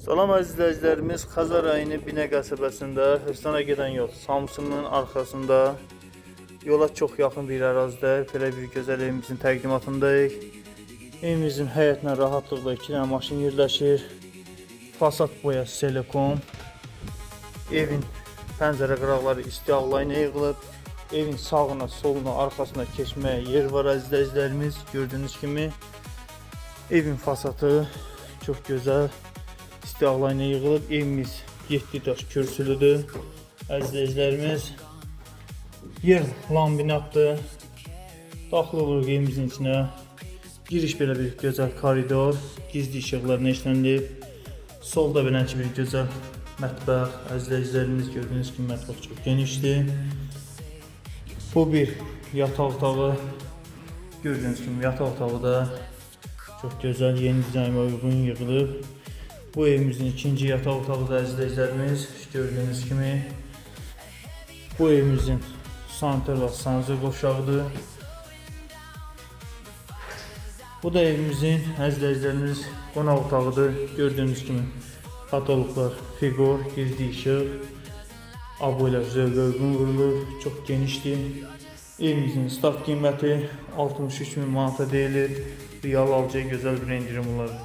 Salam əziz izləyicilərimiz, Xəzər rayonu Binə qəsəbəsində Hırstana gedən yol Samsunun arxasında yola çox yaxın bir ərazidə belə bir gözəl evimizin təqdimatındayıq. Evimizin həyətinə rahatlıqla 2 dənə maşın yerləşir. Fasad boyası Selekom. Evin pəncərə qıraqları istiaqla ilə yığılıb. Evin sağına, soluna, arxasına keçməyə yer var əziz izləyicilərimiz. Gördüyünüz kimi evin fasadı çox gözəl. İstiaqla ilə yığılıb. Evimiz 7 daş kürsülüdür. Əziz izləyicilərimiz, yer laminatdır. Daxil oluruq evimizin içinə. Giriş belə bir gözəl koridor, gizli işıqlarla işlənilib. Solda beləncə bir gözəl mətbəx. Əziz izləyicilərimiz, gördüyünüz kimi mətbəx çox genişdir. Bu bir yataq otağı. Gördüyünüz kimi yataq otağı da çox gözəl, yeni dizaynə uyğun yığılıb. Bu evimizin ikinci yataq otağı da əziz izləyicilərimiz, gördüyünüz kimi. Bu evimizin sanitar və sanitar qovşağıdır. Bu da evimizin əziz izləyicilərimiz qonaq otağıdır. Gördüyünüz kimi patologlar, fiqor, gizli işıq, aboylar zövqə uyğun vurulur, çox genişdir. Evimizin start qiyməti 63.000 manata deyilir. Real alıcıya gözəl bir endirim olar.